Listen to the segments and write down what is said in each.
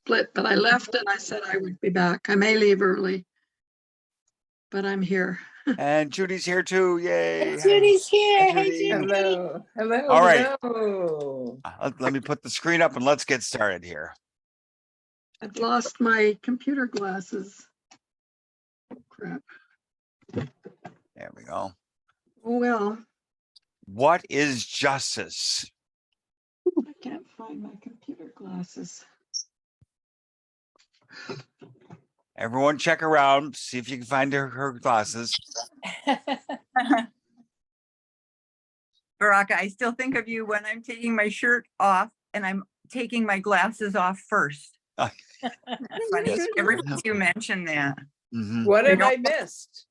split, but I left and I said I would be back. I may leave early, but I'm here. And Judy's here too. Yay. And Judy's here. Hi, Hey, Judy. Judy. Hello, hello, All right. hello. Let me put the screen up and let's get started here. I've lost my computer glasses. Crap. There we go. Oh, well, What is justice? I can't find my computer glasses. Everyone check around, see if you can find her glasses. Baraka, I still think of you when I'm taking my shirt off and I'm taking my glasses off first. That's funny. Ever since you mentioned that. Mhm. What have know- I missed?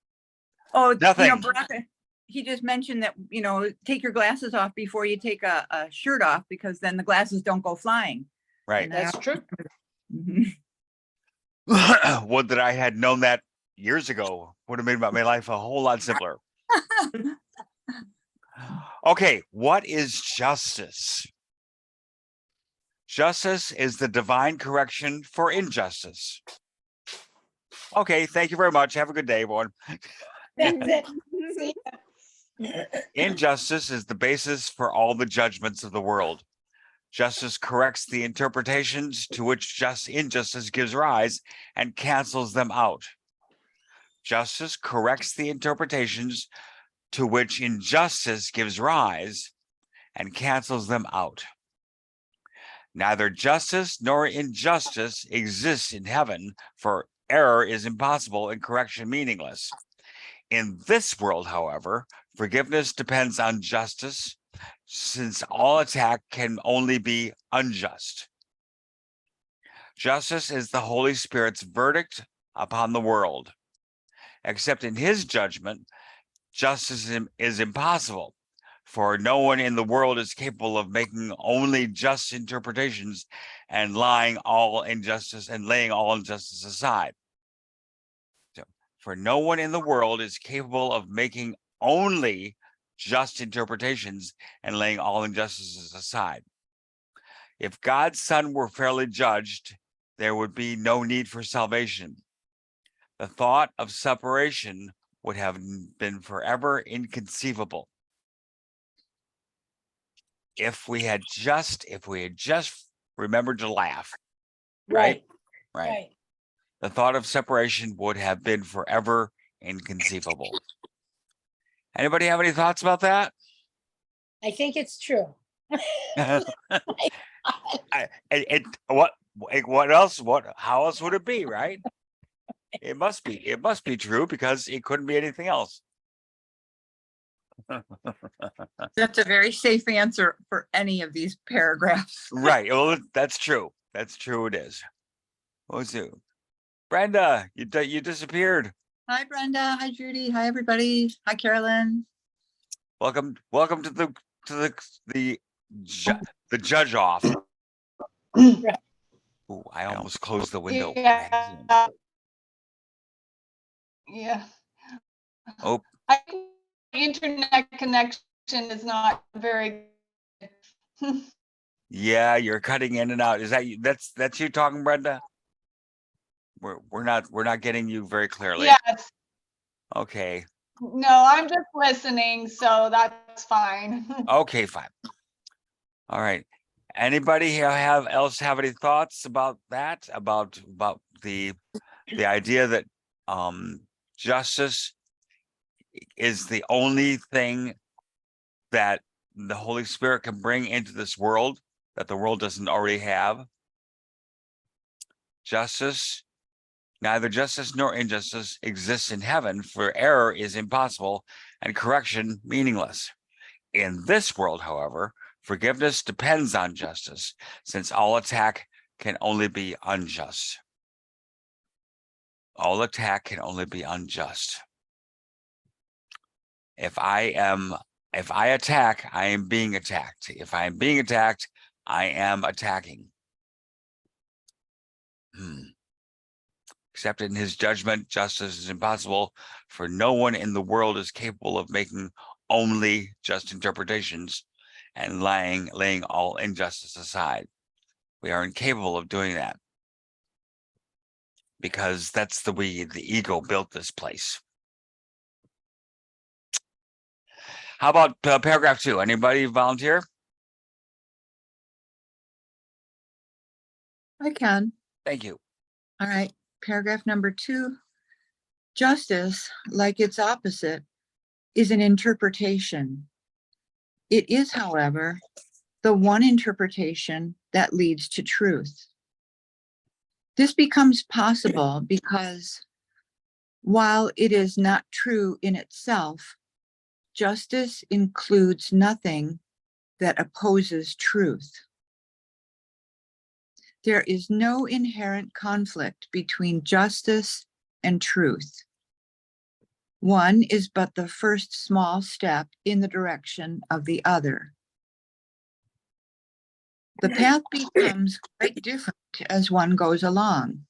Oh, Nothing. Baraka, he just mentioned that, take your glasses off before you take a shirt off, because then the glasses don't go flying. Right. And That's true. Mhm. Would that I had known that years ago, would have made my life a whole lot simpler. Okay, what is justice? Justice is the divine correction for injustice. Okay, thank you very much. Have a good day, everyone. See? Injustice is the basis for all the judgments of the world. Justice corrects the interpretations to which injustice gives rise and cancels them out. Justice corrects the interpretations to which injustice gives rise and cancels them out. Neither justice nor injustice exists in heaven, for error is impossible and correction meaningless. In this world, however, forgiveness depends on justice, since all attack can only be unjust. Justice is the Holy Spirit's verdict upon the world. Except in his judgment, justice is impossible, for no one in the world is capable of making only just interpretations and laying all injustice aside. So, for no one in the world is capable of making only just interpretations and laying all injustices aside. If God's Son were fairly judged, there would be no need for salvation. The thought of separation would have been forever inconceivable. If we had just remembered to laugh, right? Right. The thought of separation would have been forever inconceivable. Anybody have any thoughts about that? I think it's true. What else? How else would it be, right? It must be true, because it couldn't be anything else. That's a very safe answer for any of these paragraphs. Right. Well, that's true. That's true. It is. What's it? Brenda, you disappeared. Hi, Brenda. Hi, Judy. Hi, everybody. Hi, Carolyn. Welcome to the judge off. Right. Ooh, I almost closed the window. Yeah. Yeah. Oh. I think the internet connection is not very good. Yeah, you're cutting in and out. Is that you? That's you talking, Brenda? We're not getting you very clearly. Yes. Okay. No, I'm just listening, so that's fine. Okay, fine. All right. Anybody here have any thoughts about that? About the idea that justice is the only thing that the Holy Spirit can bring into this world that the world doesn't already have. Neither justice nor injustice exists in heaven, for error is impossible and correction meaningless. In this world, however, forgiveness depends on justice, since all attack can only be unjust. All attack can only be unjust. If I attack, I am being attacked. If I am being attacked, I am attacking. Except in his judgment, justice is impossible, for no one in the world is capable of making only just interpretations and laying all injustice aside. We are incapable of doing that. because that's the way the ego built this place. How about paragraph 2? Anybody volunteer? I can. Thank you. All right. Paragraph number 2. Justice, like its opposite, is an interpretation. It is, however, the one interpretation that leads to truth. This becomes possible because while it is not true in itself, justice includes nothing that opposes truth. There is no inherent conflict between justice and truth. One is but the first small step in the direction of the other. The path becomes quite different as one goes along.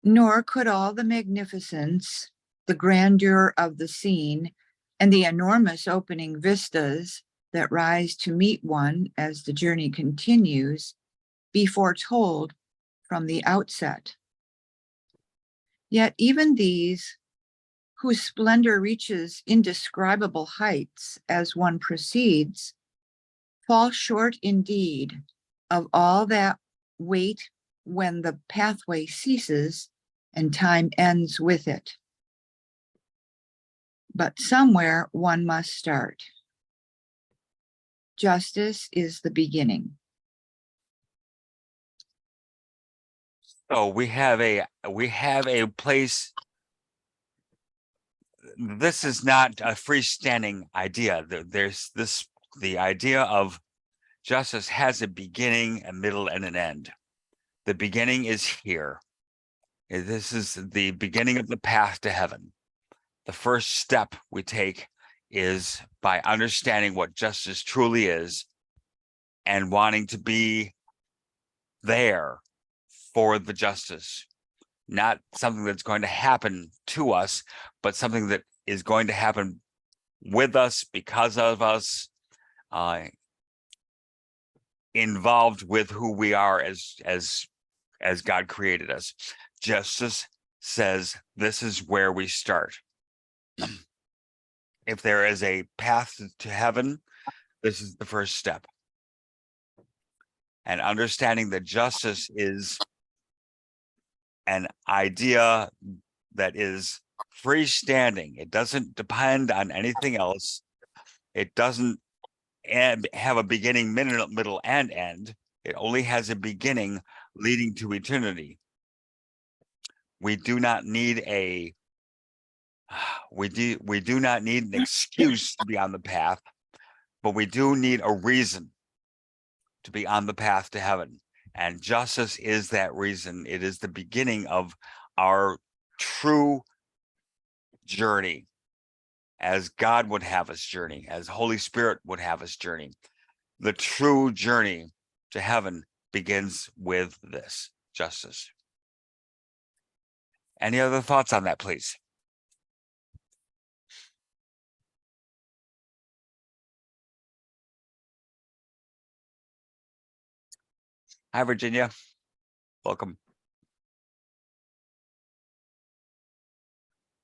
Nor could all the magnificence, the grandeur of the scene, and the enormous opening vistas that rise to meet one as the journey continues be foretold from the outset. Yet even these, whose splendor reaches indescribable heights as one proceeds, fall short indeed of all that wait when the pathway ceases and time ends with it. But somewhere one must start. Justice is the beginning. So we have a place. This is not a freestanding idea. There's the idea of justice has a beginning, a middle, and an end. The beginning is here. This is the beginning of the path to heaven. The first step we take is by understanding what justice truly is and wanting to be there for the justice, not something that's going to happen to us, but something that is going to happen with us, because of us, involved with who we are as God created us. Justice says this is where we start. If there is a path to heaven, this is the first step. And understanding that justice is an idea that is freestanding. It doesn't depend on anything else. It doesn't have a beginning, middle, and end. It only has a beginning leading to eternity. We do not need we do not need an excuse to be on the path, but we do need a reason to be on the path to heaven. And justice is that reason. It is the beginning of our true journey, as God would have us journey, as Holy Spirit would have us journey. The true journey to heaven begins with this justice. Any other thoughts on that, please? Hi, Virginia. Welcome.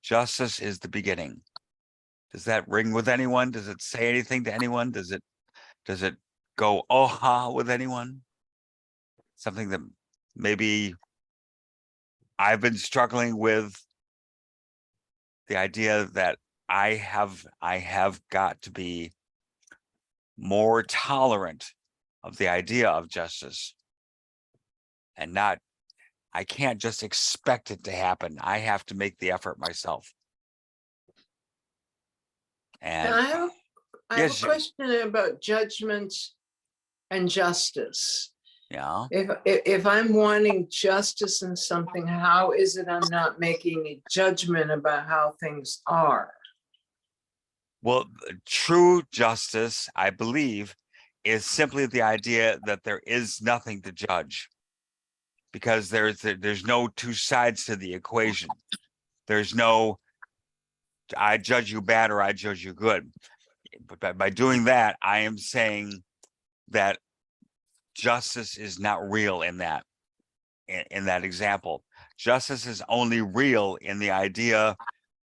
Justice is the beginning. Does that ring with anyone? Does it say anything to anyone? Does it go oh-ha with anyone? Something that maybe I've been struggling with, the idea that I have got to be more tolerant of the idea of justice, and not, I can't just expect it to happen. I have to make the effort myself. And I have yes, a question about judgment and justice. yeah. If I'm wanting justice in something, how is it I'm not making a judgment about how things are? Well, true justice, I believe, is simply the idea that there is nothing to judge, because there's no two sides to the equation. There's no, I judge you bad or I judge you good. But by doing that, I am saying that justice is not real in in that example. Justice is only real in the idea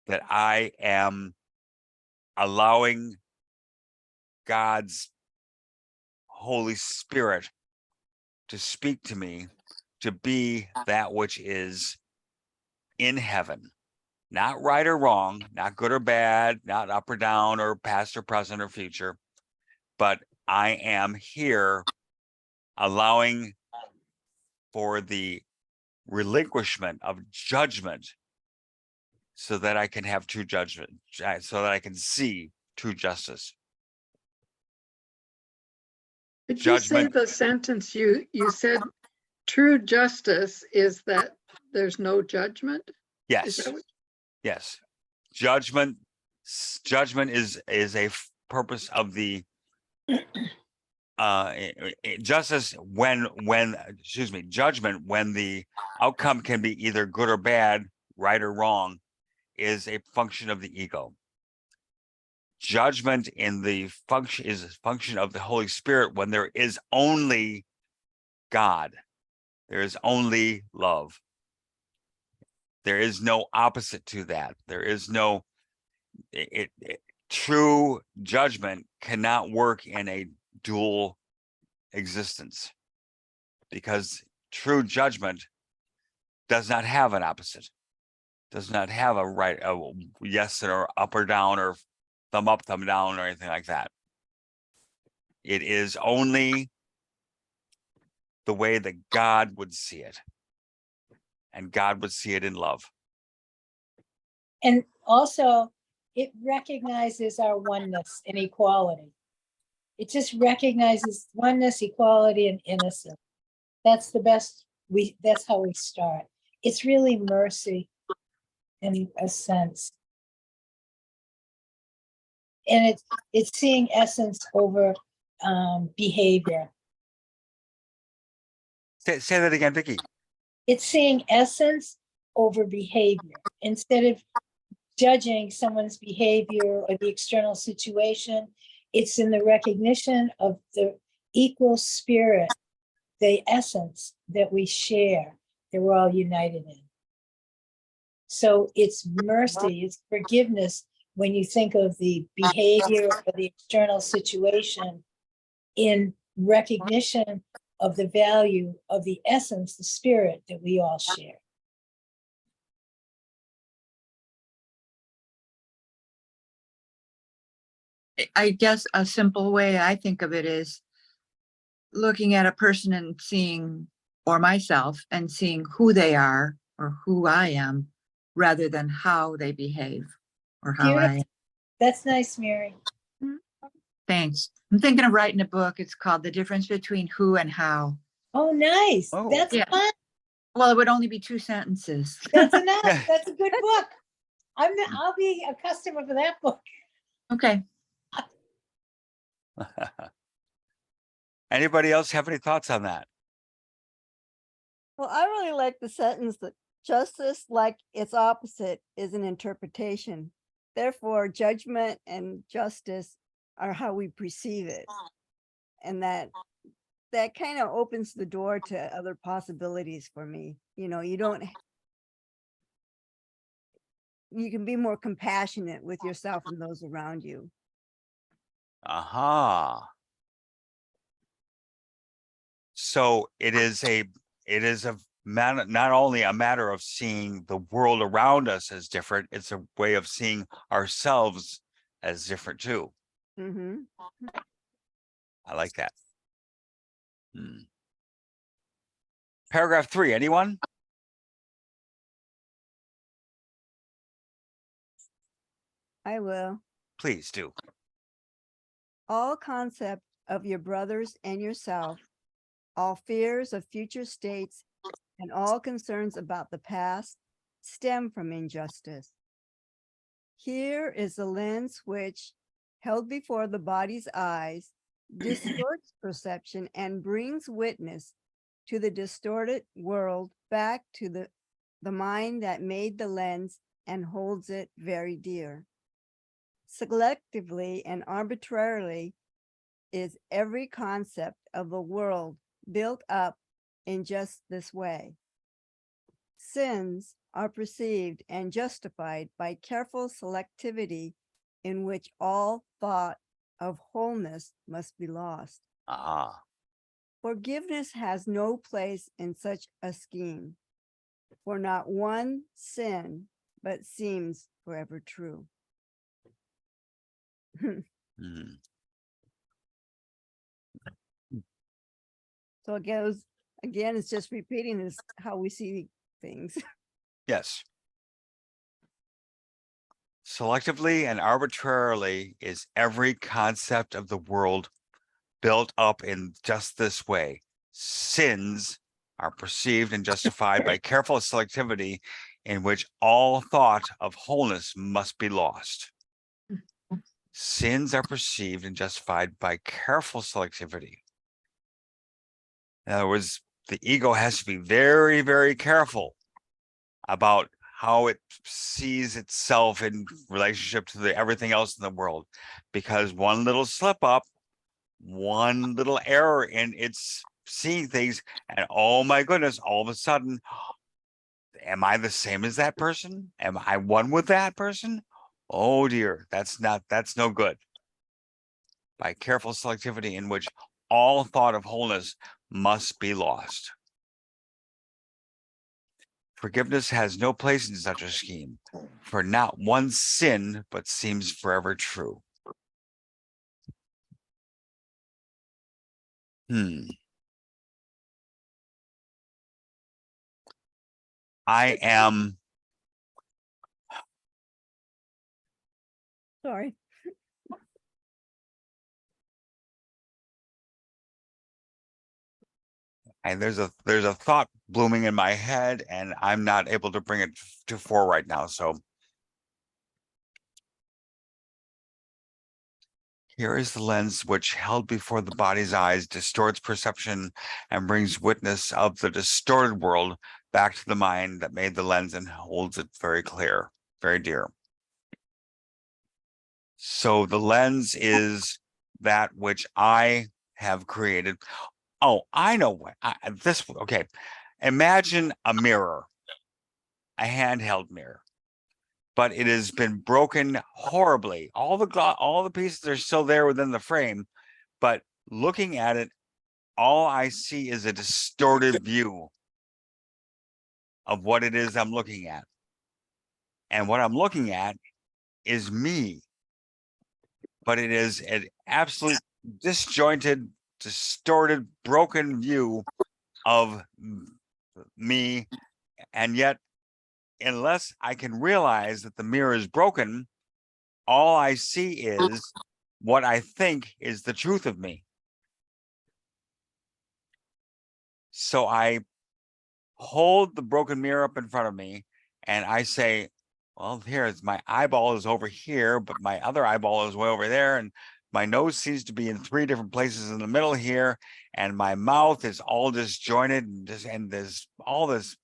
that I am allowing God's Holy Spirit to speak to me, to be that which is in heaven, not right or wrong, not good or bad, not up or down or past or present or future, but I am here allowing for the relinquishment of judgment so that I can have true judgment, so that I can see true justice. Could you say Judgment. the sentence you said, true justice is that there's no judgment? Is Yes, that what- yes. Judgment is a purpose of the justice when excuse me, judgment when the outcome can be either good or bad, right or wrong, is a function of the ego. Judgment in the function is a function of the Holy Spirit when there is only God. There is only love. There is no opposite to that. There is no true judgment cannot work in a dual existence, because true judgment does not have an opposite, does not have a right, a yes or up or down or thumb up, thumb down or anything like that. It is only the way that God would see it, and God would see it in love. And also, it recognizes our oneness and equality. It just recognizes oneness, equality, and innocence. That's the best, that's how we start. It's really mercy in a sense. And it's seeing essence over behavior. Say that again, Vicki. It's seeing essence over behavior. Instead of judging someone's behavior or the external situation, it's in the recognition of the equal spirit, the essence that we share, that we're all united in. So it's mercy, it's forgiveness when you think of the behavior or the external situation, in recognition of the value of the essence, the spirit that we all share. I guess a simple way I think of it is looking at a person and seeing, or myself, and seeing who they are or who I am, rather than how they behave or how I. Beautiful. That's nice, Mary. Thanks. I'm thinking of writing a book. It's called The Difference Between Who and How. Oh, nice. Oh. That's Yeah. fun. Well, it would only be 2 sentences. That's enough. That's a good book. I'll be a customer for that book. Okay. Anybody else have any thoughts on that? Well, I really like the sentence that justice, like its opposite, is an interpretation. Therefore, judgment and justice are how we perceive it. And that kind of opens the door to other possibilities for me. You know, you can be more compassionate with yourself and those around you. Aha. So it is a matter, not only a matter of seeing the world around us as different, it's a way of seeing ourselves as different too. Mm-hmm. I like that. Paragraph 3, anyone? I will. Please do. All concept of your brothers and yourself, all fears of future states, and all concerns about the past stem from injustice. Here is the lens which, held before the body's eyes, distorts perception and brings witness to the distorted world back to the mind that made the lens and holds it very dear. Selectively and arbitrarily is every concept of the world built up in just this way. Sins are perceived and justified by careful selectivity in which all thought of wholeness must be lost. Ah, Forgiveness has no place in such a scheme, for not one sin but seems forever true. hmm. So again, it's just repeating this how we see things. Yes. Selectively and arbitrarily is every concept of the world built up in just this way. Sins are perceived and justified by careful selectivity in which all thought of wholeness must be lost. Sins are perceived and justified by careful selectivity. In other words, the ego has to be very, very careful about how it sees itself in relationship to everything else in the world, because one little slip up, one little error in its seeing things, and oh my goodness, all of a sudden, am I the same as that person? Am I one with that person? Oh dear, that's no good. By careful selectivity in which all thought of wholeness must be lost. Forgiveness has no place in such a scheme, for not one sin but seems forever true. I am Sorry. and there's a thought blooming in my head, and I'm not able to bring it to fore right now. So here is the lens which, held before the body's eyes, distorts perception and brings witness of the distorted world back to the mind that made the lens and holds it very clear, very dear. So the lens is that which I have created. Oh, I know what okay. Imagine a mirror, a handheld mirror, but it has been broken horribly. All the pieces are still there within the frame, but looking at it, all I see is a distorted view of what it is I'm looking at. And what I'm looking at is me, but it is an absolute disjointed, distorted, broken view of me. And yet, unless I can realize that the mirror is broken, all I see is what I think is the truth of me. So I hold the broken mirror up in front of me and I say, well, here's my eyeball is over here, but my other eyeball is way over there. And my nose seems to be in 3 different places in the middle here. And my mouth is all disjointed and there's all this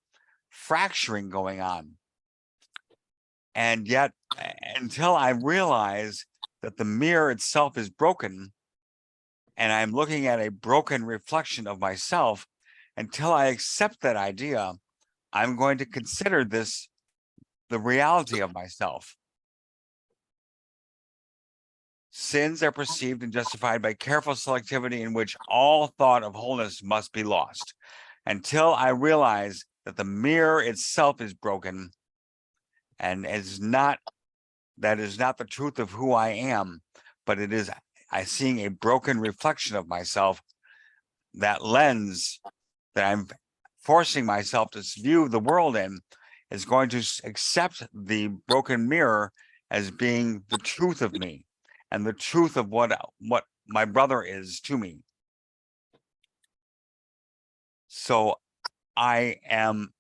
fracturing going on. And yet, until I realize that the mirror itself is broken and I'm looking at a broken reflection of myself, until I accept that idea, I'm going to consider this the reality of myself. Sins are perceived and justified by careful selectivity in which all thought of wholeness must be lost. Until I realize that the mirror itself is broken and that is not the truth of who I am, but it is seeing a broken reflection of myself. That lens that I'm forcing myself to view the world in is going to accept the broken mirror as being the truth of me and the truth of what my brother is to me. So I am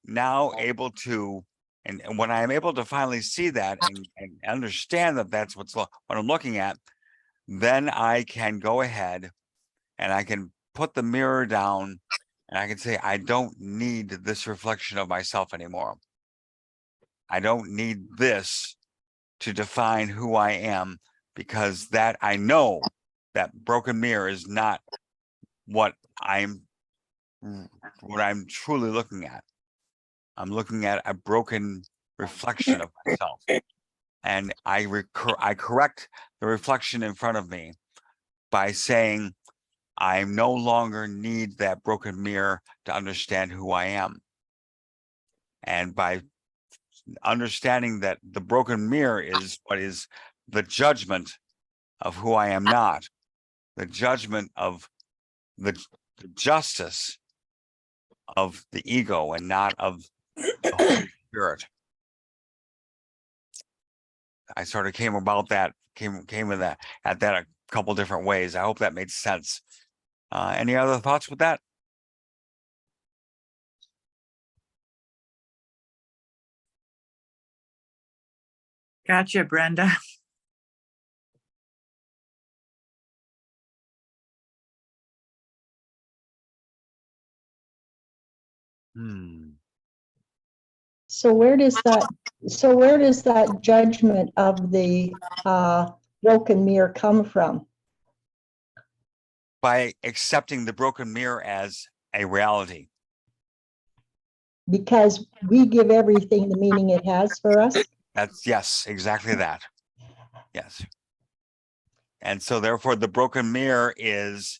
now able to, and when I'm able to finally see that and understand that that's what I'm looking at, then I can go ahead and I can put the mirror down and I can say, I don't need this reflection of myself anymore. I don't need this to define who I am, because that I know that broken mirror is not what I'm truly looking at. I'm looking at a broken reflection of myself. And I correct the reflection in front of me by saying, I no longer need that broken mirror to understand who I am. And by understanding that the broken mirror is what is the judgment of who I am not, the judgment of the justice of the ego and not of the Holy Spirit. I sort of came about that, came with that at that a couple different ways. I hope that made sense. Any other thoughts with that? Gotcha, Brenda. So where does that judgment of the broken mirror come from? By accepting the broken mirror as a reality. Because we give everything the meaning it has for us? That's, yes, exactly that. Yes. And so therefore the broken mirror is,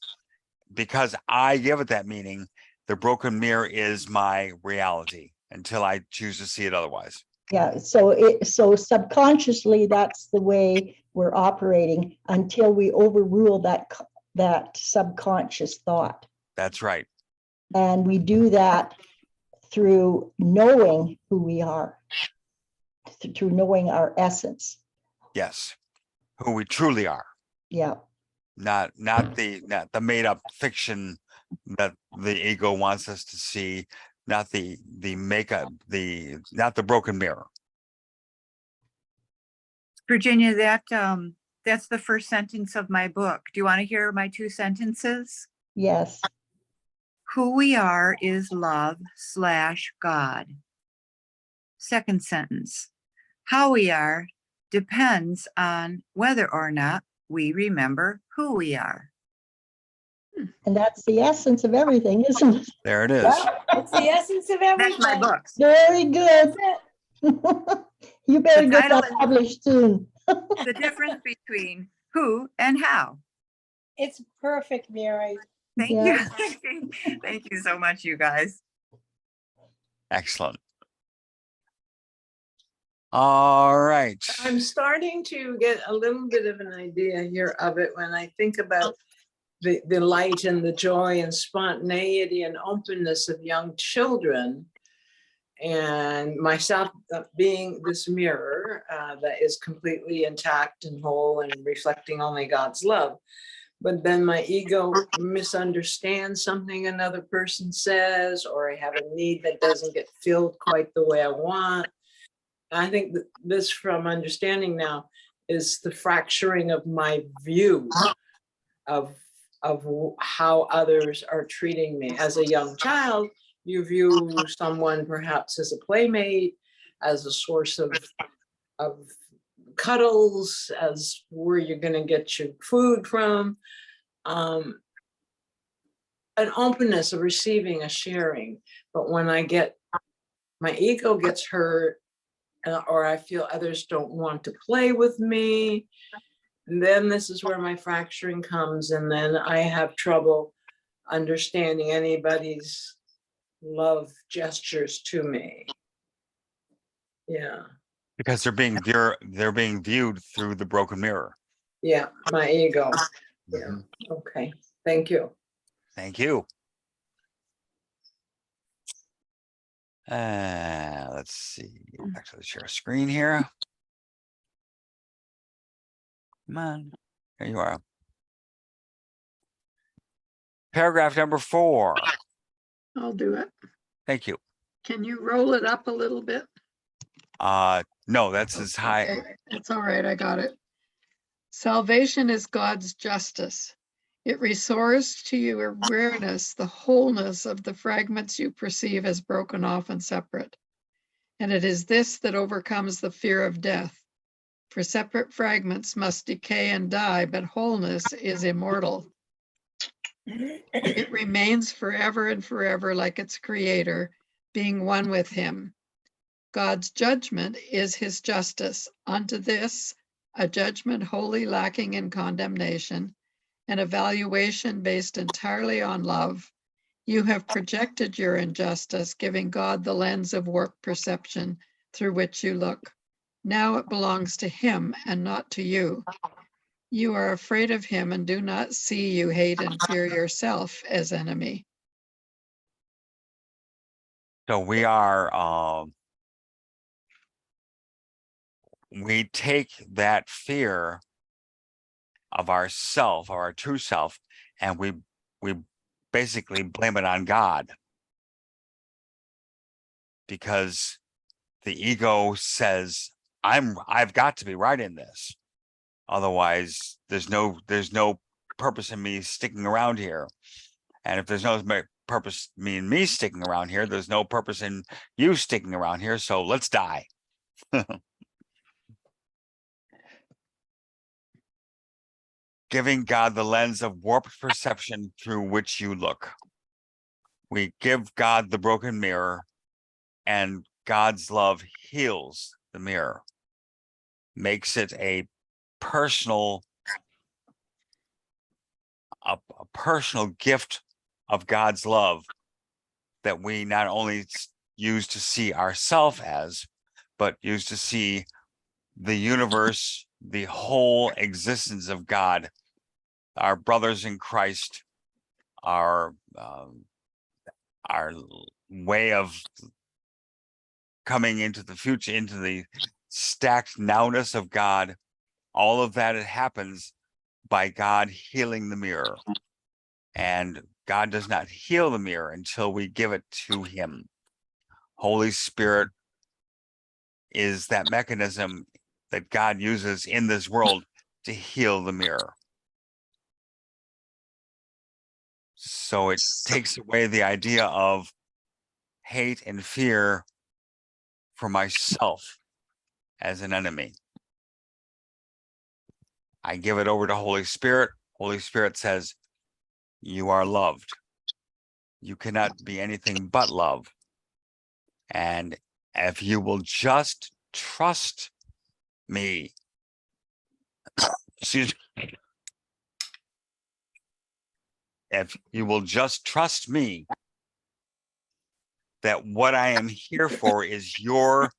because I give it that meaning, the broken mirror is my reality until I choose to see it otherwise. Yeah, so subconsciously, that's the way we're operating until we overrule that subconscious thought. That's right. And we do that through knowing who we are, through knowing our essence. Yes. Who we truly are. Yeah. Not the made up fiction that the ego wants us to see, not the makeup, not the broken mirror. Virginia, that's the first sentence of my book. Do you want to hear my 2 sentences? Yes. Who we are is love/God. Second sentence. How we are depends on whether or not we remember who we are. And that's the essence of everything, isn't it? There it is. It's the essence of That's my everything. books. Very good. You better The get title that is- published soon. The difference between who and how. It's perfect, Mary. Thank Yeah. you. Thank you so much, you guys. Excellent. All right. I'm starting to get a little bit of an idea here of it when I think about the light and the joy and spontaneity and openness of young children, and myself being this mirror that is completely intact and whole and reflecting only God's love. But then my ego misunderstands something another person says, or I have a need that doesn't get filled quite the way I want. I think that this, from understanding now, is the fracturing of my view of how others are treating me. As a young child, you view someone perhaps as a playmate, as a source of cuddles, as where you're going to get your food from, an openness of receiving, a sharing. But when my ego gets hurt, or I feel others don't want to play with me, and then this is where my fracturing comes, and then I have trouble understanding anybody's love gestures to me. Yeah. Because they're being viewed through the broken mirror. Yeah, my ego. Yeah. Okay. Thank you. Thank you. Let's see. Actually, share a screen here. Come on. There you are. Paragraph number 4. I'll do it. Thank you. Can you roll it up a little bit? No, that's as high. Okay, it's all right, I got it. Salvation is God's justice. It restores to your awareness the wholeness of the fragments you perceive as broken off and separate. And it is this that overcomes the fear of death. For separate fragments must decay and die, but wholeness is immortal. It remains forever and forever like its creator, being one with him. God's judgment is his justice. Unto this, a judgment wholly lacking in condemnation, an evaluation based entirely on love. You have projected your injustice, giving God the lens of warped perception through which you look. Now it belongs to him and not to you. You are afraid of him and do not see you hate and fear yourself as enemy. So we take that fear of ourself, or our true self, and we basically blame it on God, because the ego says, I've got to be right in this. Otherwise, there's no purpose in me sticking around here. And if there's no purpose in me sticking around here, there's no purpose in you sticking around here. So let's die. Giving God the lens of warped perception through which you look. We give God the broken mirror, and God's love heals the mirror, makes it a personal gift of God's love that we not only use to see ourselves as, but use to see the universe, the whole existence of God, our brothers in Christ, our way of coming into the future, into the stacked nowness of God. All of that, it happens by God healing the mirror. And God does not heal the mirror until we give it to him. Holy Spirit is that mechanism that God uses in this world to heal the mirror. So it takes away the idea of hate and fear for myself as an enemy. I give it over to Holy Spirit. Holy Spirit says, you are loved. You cannot be anything but love. And if you will just trust me, excuse me, if you will just trust me, that what I am here for is your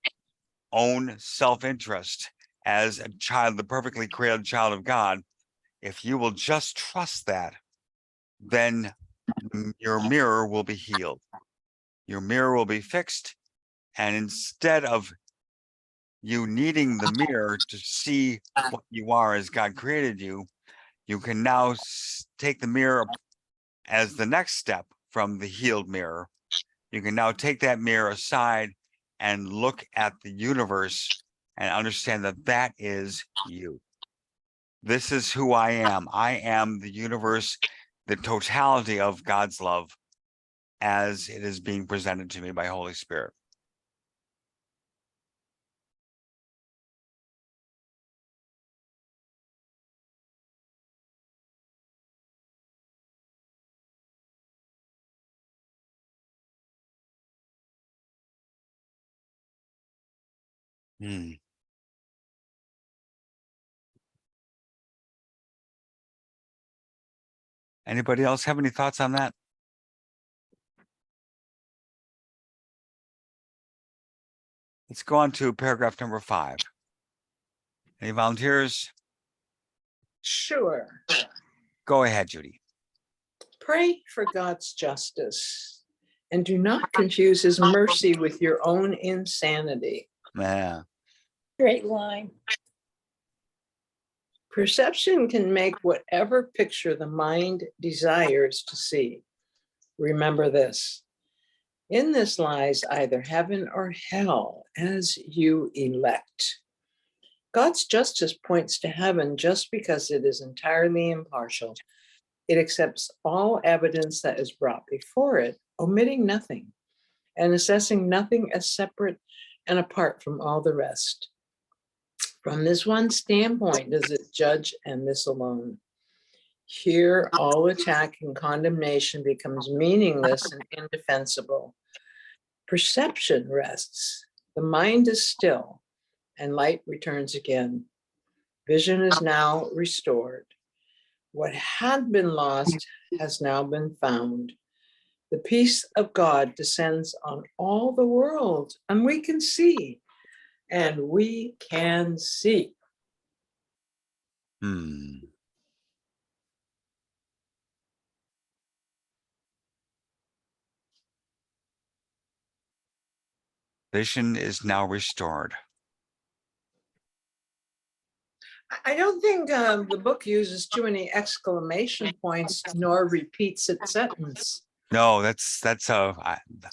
own self-interest as a child, the perfectly created child of God. If you will just trust that, then your mirror will be healed. Your mirror will be fixed. And instead of you needing the mirror to see what you are as God created you, you can now take the mirror as the next step from the healed mirror. You can now take that mirror aside and look at the universe and understand that that is you. This is who I am. I am the universe, the totality of God's love as it is being presented to me by Holy Spirit. Anybody else have any thoughts on that? Let's go on to paragraph number 5. Any volunteers? Sure. Go ahead, Judy. Pray for God's justice and do not confuse his mercy with your own insanity. Yeah. Great line. Perception can make whatever picture the mind desires to see. Remember this. In this lies either heaven or hell, as you elect. God's justice points to heaven just because it is entirely impartial. It accepts all evidence that is brought before it, omitting nothing, and assessing nothing as separate and apart from all the rest. From this one standpoint does it judge, and this alone. Here, all attack and condemnation becomes meaningless and indefensible. Perception rests. The mind is still, and light returns again. Vision is now restored. What had been lost has now been found. The peace of God descends on all the world, and we can see, and we can see. Hmm. Vision is now restored. I don't think the book uses too many exclamation points nor repeats its sentence. No,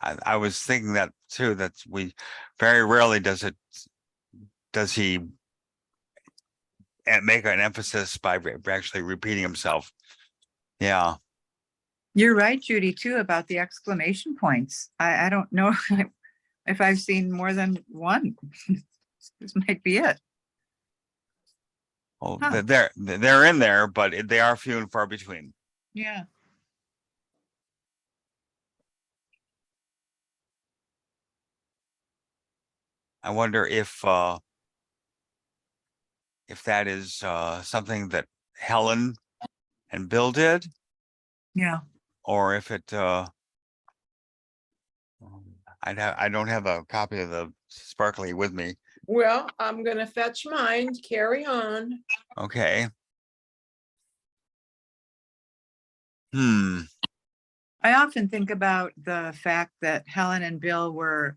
I was thinking that too, that we very rarely does he make an emphasis by actually repeating himself. Yeah. You're right, Judy, too, about the exclamation points. I don't know if I've seen more than one. This might be it. Well, Huh. they're in there, but they are few and far between. Yeah. I wonder if that is something that Helen and Bill did, Yeah. or if it I don't have a copy of the Sparkly with me. Well, I'm going to fetch mine. Carry on. Okay. I often think about the fact that Helen and Bill were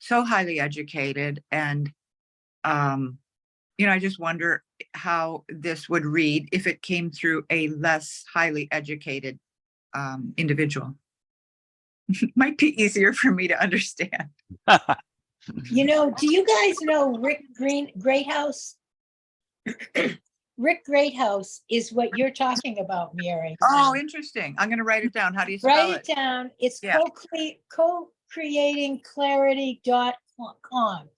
so highly educated, and I just wonder how this would read if it came through a less highly educated individual. Might be easier for me to understand. You know, do you guys know Rick Greathouse? Rick Greathouse is what you're talking about, Mary. Oh, interesting. I'm going to write it down. How do you spell Write it? it down. It's Yeah. co-creatingclarity.com.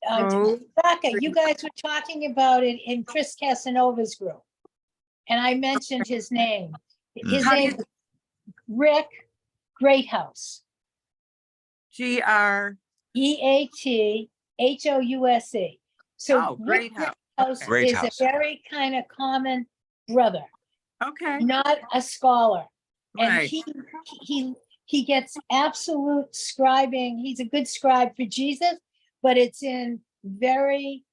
Oh, Rebecca, you guys were talking about it in Chris Casanova's group. And I mentioned his name. His How do name is Rick Greathouse. GR. EATHOUSE. So Oh, Rick Greathouse. Greathouse Great is house. a very kind of common brother, Okay. not a scholar. And Right. he gets absolute scribing. He's a good scribe for Jesus, but it's in very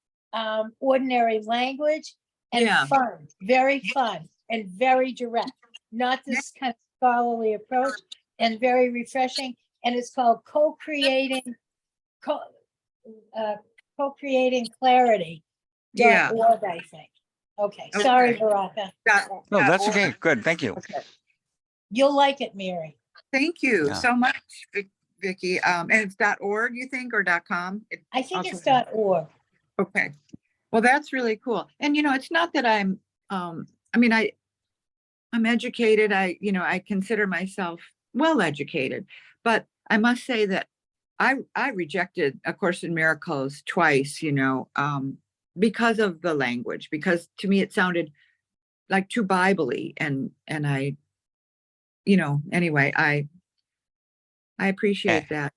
ordinary language and Yeah. fun, very fun and very direct, not this kind of scholarly approach, and very refreshing. And it's called co-creating clarity. Yeah. .org, I think. Okay, sorry, Okay. Baraka. No, that's okay. Good. Thank you. Okay. You'll like it, Mary. Thank you Yeah. so much, Vicky. And it's .org, you think, or .com? I think it's Okay. .org. Okay. Well, that's really cool. And, it's not that I'm educated. I consider myself well-educated, but I must say that I rejected A Course in Miracles twice, because of the language, because to me it sounded like too Bible-y, and I, anyway, I appreciate that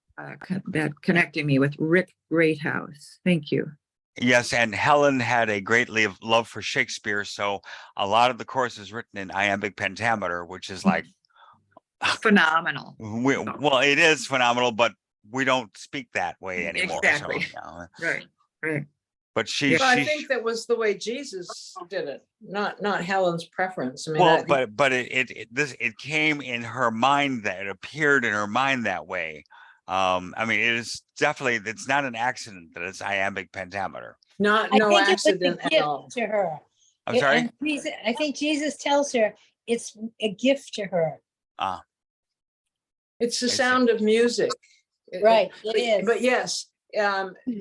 connecting me with Rick Greathouse. Thank you. Yes, and Helen had a great love for Shakespeare, so a lot of the course is written in iambic pentameter, which is like Phenomenal. well, it is phenomenal, but we don't speak that way anymore. Exactly. So, Right. but she, Well, I think that was the way Jesus did it, not Helen's preference. I mean, well, but it came in her mind, that it appeared in her mind that way. I mean, it is definitely, it's not an accident that it's iambic pentameter. no I think accident it was a at all. gift to her. I'm sorry. And I think Jesus tells her it's a gift to her. It's the see. sound of music. Right, it is. But yes,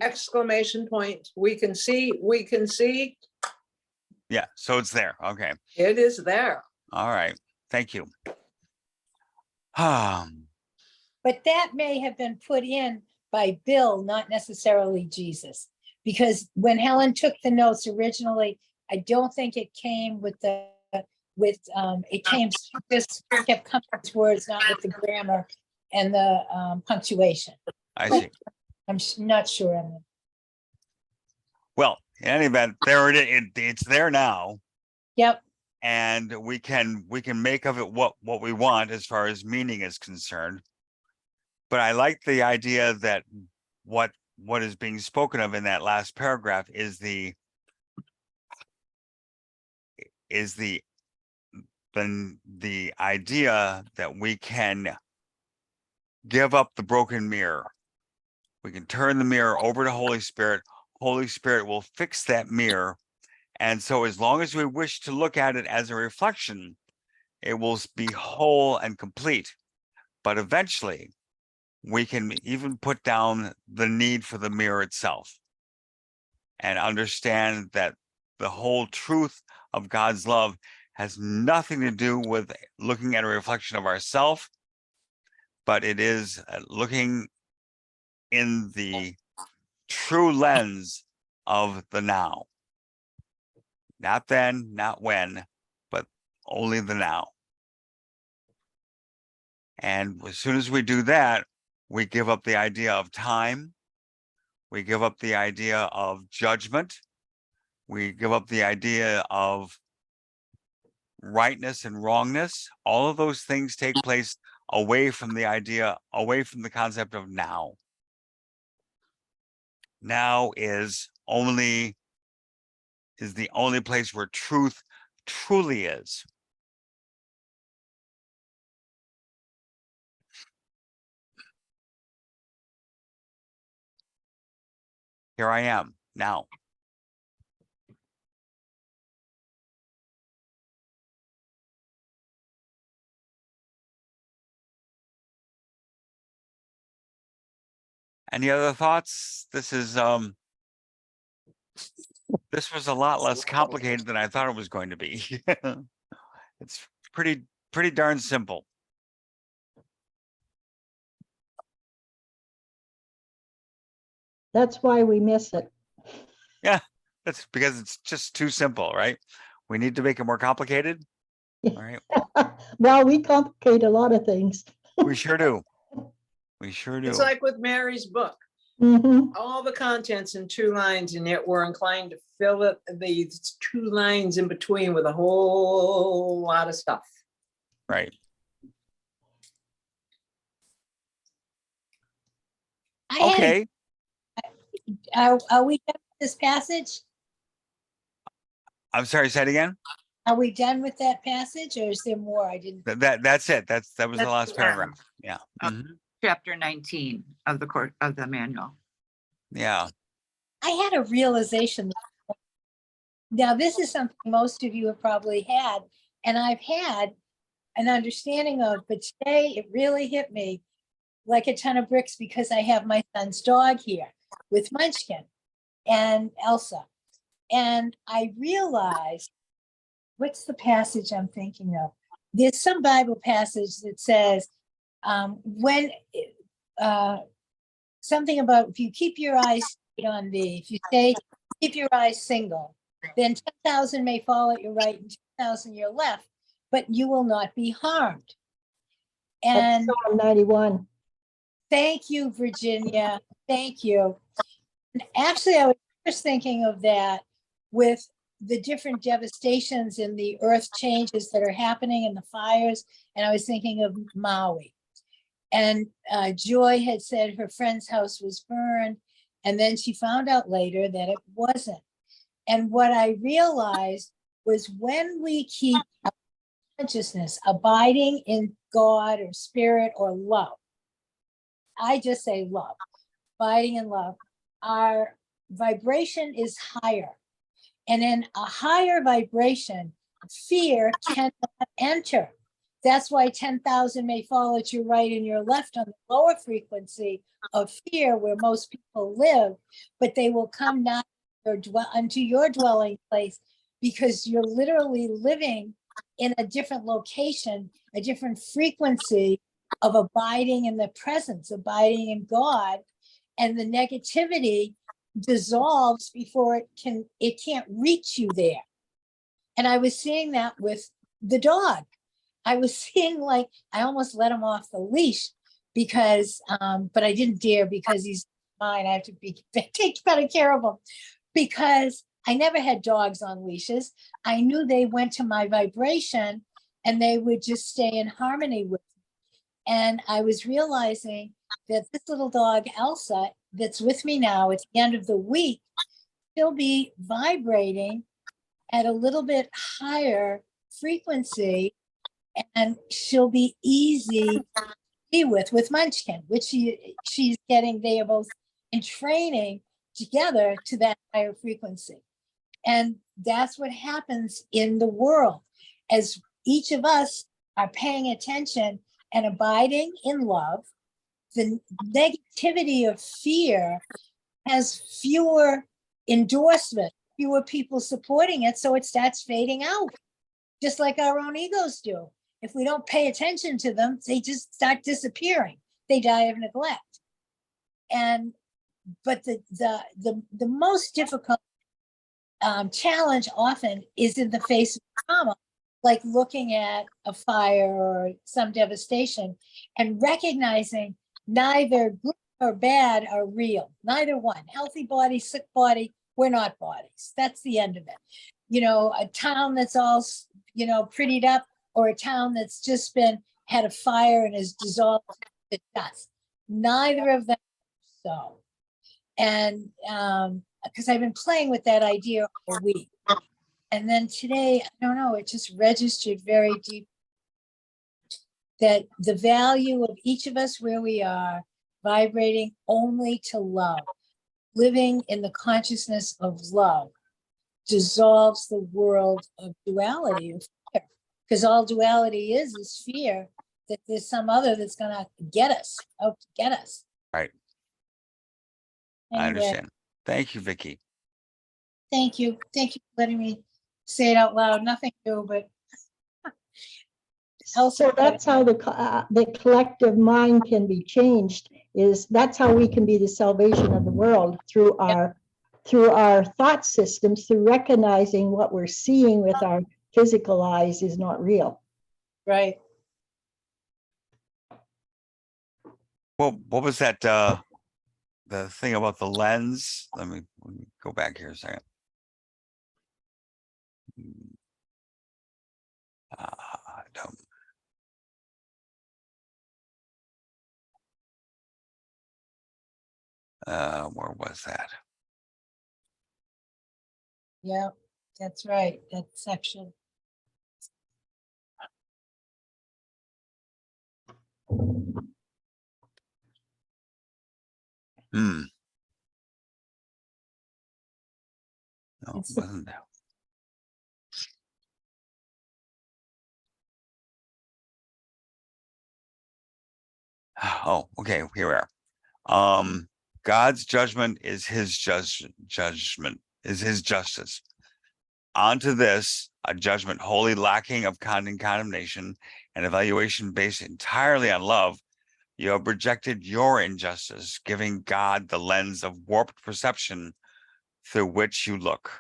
exclamation point, we can see. Yeah, so it's there. Okay. It is there. All right. Thank you. But that may have been put in by Bill, not necessarily Jesus. Because when Helen took the notes originally, I don't think it came it came just kept coming with words, not with the grammar. and the punctuation. I see. I'm not sure. on that. Well, in any event, there it's there now. Yep. And we can make of it what we want as far as meaning is concerned. But I like the idea that what is being spoken of in that last paragraph is the idea that we can give up the broken mirror. We can turn the mirror over to Holy Spirit. Holy Spirit will fix that mirror. And so as long as we wish to look at it as a reflection, it will be whole and complete. But eventually, we can even put down the need for the mirror itself and understand that the whole truth of God's love has nothing to do with looking at a reflection of ourselves, but it is looking in the true lens of the now. Not then, not when, but only the now. And as soon as we do that, we give up the idea of time. We give up the idea of judgment. We give up the idea of rightness and wrongness. All of those things take place away from the concept of now. Now is the only place where truth truly is. Here I am now. Any other thoughts? This was a lot less complicated than I thought it was going to be. It's pretty darn simple. That's why we miss it. Yeah, that's because it's just too simple, right? We need to make it more complicated. All right. Well, we complicate a lot of things. We sure do. We sure do. It's like with Mary's book, Mhm. all the contents in 2 lines, and yet we're inclined to fill it these 2 lines in between with a whole lot of stuff. Right. Okay. Are we done with this passage? I'm sorry, say it again. Are we done with that passage, or is there more? I didn't. That's it. That was the That's last the paragraph. end. Yeah. Mhm. Chapter 19 of the manual. Yeah. I had a realization. Now, this is something most of you have probably had, and I've had an understanding of, but today it really hit me like a ton of bricks because I have my son's dog here with Munchkin and Elsa. And I realized, what's the passage I'm thinking of? There's some Bible passage that says, something about if you keep your eyes on thee, if you say, keep your eyes single, then 10,000 may fall at your right and 10,000 your left, but you will not be harmed. That's And Psalm 91. thank you, Virginia. Thank you. And actually, I was just thinking of that with the different devastations and the earth changes that are happening and the fires. And I was thinking of Maui. And Joy had said her friend's house was burned. And then she found out later that it wasn't. And what I realized was when we keep our consciousness abiding in God or spirit or love, I just say love, abiding in love, our vibration is higher. And in a higher vibration, fear cannot enter. That's why 10,000 may fall at your right and your left on the lower frequency of fear where most people live, but they will come not unto your dwelling place because you're literally living in a different location, a different frequency of abiding in the presence, abiding in God, and the negativity dissolves before it can't reach you there. And I was seeing that with the dog. I was seeing, like, I almost let him off the leash because, but I didn't dare because he's mine. I have to be take better care of him because I never had dogs on leashes. I knew they went to my vibration and they would just stay in harmony with me. And I was realizing that this little dog, Elsa, that's with me now at the end of the week, she'll be vibrating at a little bit higher frequency and she'll be easy to be with Munchkin, which she's getting, they are both in training together to that higher frequency. And that's what happens in the world as each of us are paying attention and abiding in love. The negativity of fear has fewer endorsements, fewer people supporting it, so it starts fading out, just like our own egos do. If we don't pay attention to them, they just start disappearing. They die of neglect. And but the most difficult challenge often is in the face of trauma, like looking at a fire or some devastation and recognizing neither good or bad are real, neither one. Healthy body, sick body, we're not bodies. That's the end of it. You know, a town that's all, you know, prettied up, or a town that's just had a fire and is dissolved to dust. Neither of them so. And because I've been playing with that idea all week. And then today, I don't know, it just registered very deep that the value of each of us where we are, vibrating only to love, living in the consciousness of love, dissolves the world of duality of fear. Because all duality is fear that there's some other that's gonna get us, out to get us. Right. I Anyway, understand. Thank you, Vicky. thank you. Thank you for letting me say it out loud. Nothing new, but So that's how the collective mind can be changed, is that's how we can be the salvation of the world, through our thought systems, through recognizing what we're seeing with our physical eyes is not real. right. Well, what was that, the thing about the lens? Let me go back here a second. I don't. Where was that? Yeah, that's right. That section. Hmm. No, it It's the- wasn't that. Oh, okay, here we are. God's judgment is his judgment, is his justice. Onto this, a judgment wholly lacking of condemnation and evaluation based entirely on love, you have rejected your injustice, giving God the lens of warped perception through which you look.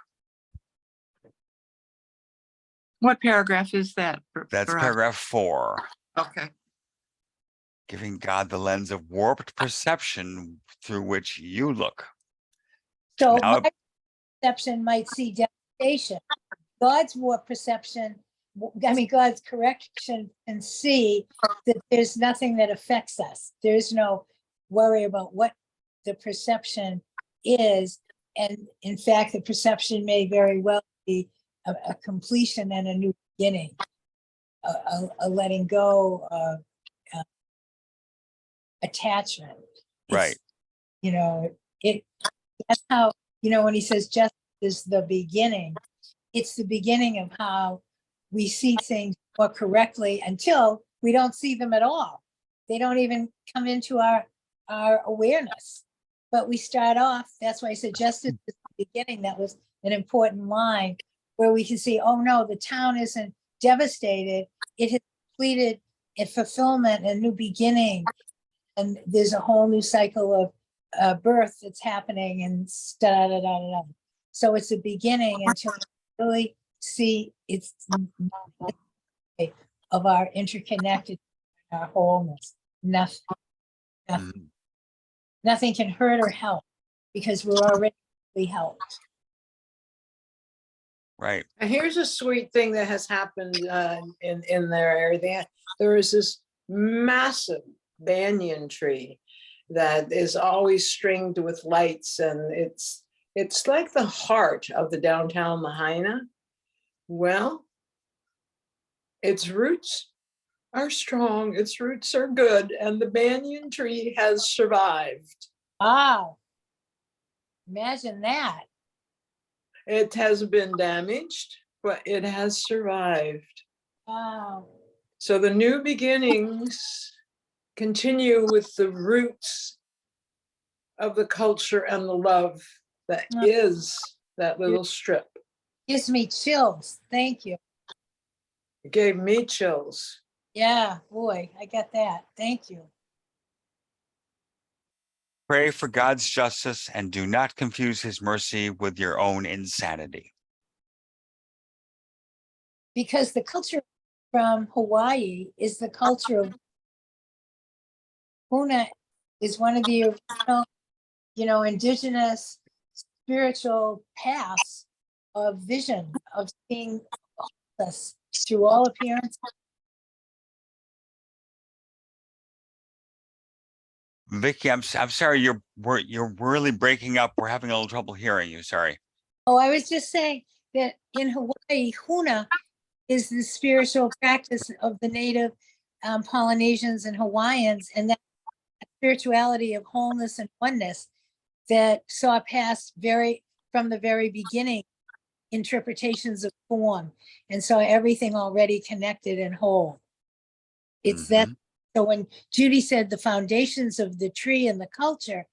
What paragraph is that? That's for us? paragraph 4. Okay. Giving God the lens of warped perception through which you look. So Now, my perception might see devastation. God's warped perception, I mean, God's correction can see that there's nothing that affects us. There's no worry about what the perception is. And in fact, the perception may very well be a completion and a new beginning, a letting go of attachment. It's, right, you know, that's how, you know, when he says justice is the beginning, it's the beginning of how we see things more correctly until we don't see them at all. They don't even come into our awareness. But we start off, that's why I said justice is the beginning. That was an important line where we can see, oh no, the town isn't devastated. It has completed a fulfillment, a new beginning. And there's a whole new cycle of birth that's happening and da da da da da. So it's a beginning until we really see it's of our interconnected, our wholeness. Nothing. Mhm. Nothing can hurt or help because we're already helped. Right. And here's a sweet thing that has happened in their area. There is this massive banyan tree that is always stringed with lights, and it's like the heart of the downtown Lahaina. Well, its roots are strong, its roots are good, and the banyan tree has survived. Wow. Imagine that. It has been damaged, but it has survived. Wow. So the new beginnings continue with the roots of the culture and the love that is that little strip. Gives me chills. Thank you. It gave me chills. Yeah, boy, I get that. Thank you. Pray for God's justice and do not confuse his mercy with your own insanity. Because the culture from Hawaii is the culture of Huna is one of the original, indigenous spiritual paths of vision, of seeing us through all appearance. Vicky, I'm sorry, you're really breaking up. We're having a little trouble hearing you. Sorry. Oh, I was just saying that in Hawaii, Huna is the spiritual practice of the native Polynesians and Hawaiians, and that spirituality of wholeness and oneness that saw past from the very beginning interpretations of form and saw everything already connected and whole. It's that. So when Judy said the foundations of the tree and the culture,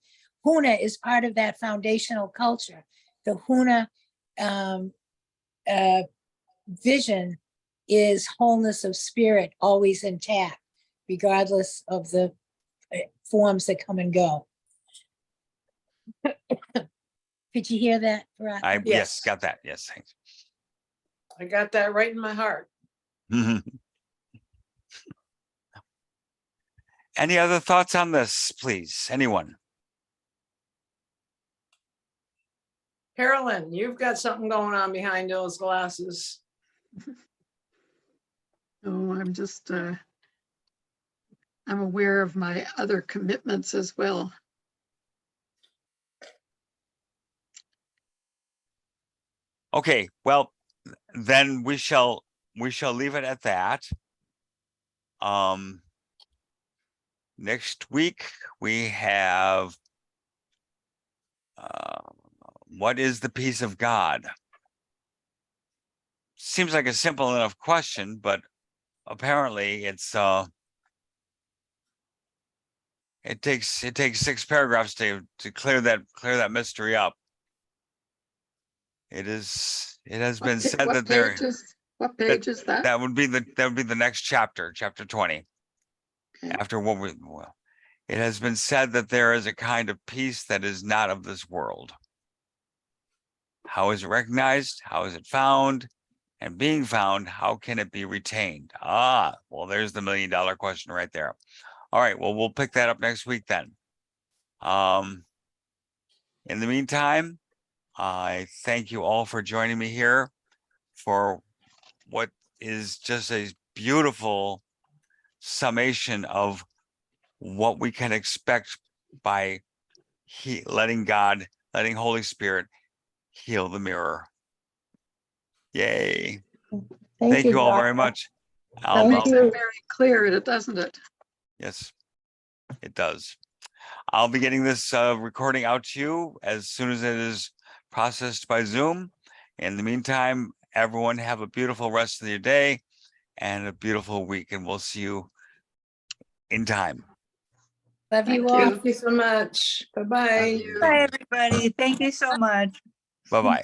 Huna is part of that foundational culture. The Huna vision is wholeness of spirit, always intact, regardless of the forms that come and go. Did you hear that, Veronica? Yes, got that. Yes, thanks. I got that right in my heart. Any other thoughts on this, please? Anyone? Carolyn, you've got something going on behind those glasses. Oh, I'm just, I'm aware of my other commitments as well. Okay, well, then we shall leave it at that. Next week we have what is the peace of God? Seems like a simple enough question, but apparently it's it takes 6 paragraphs to clear that mystery up. It has been said What that page is that? that would be the next chapter 20. Okay. After it has been said that there is a kind of peace that is not of this world. How is it recognized? How is it found? And being found, how can it be retained? Well, there's the $1 million question right there. All right, well, we'll pick that up next week then. In the meantime, I thank you all for joining me here for what is just a beautiful summation of what we can expect by letting Holy Spirit heal the mirror. Yay. Thank you all very much. That makes it very clear, doesn't it? Yes, it does. I'll be getting this recording out to you as soon as it is processed by Zoom. In the meantime, everyone have a beautiful rest of your day and a beautiful week, and we'll see you in time. Love you all. Thank you so much. Bye-bye. Bye, everybody. Thank you so much. Bye-bye.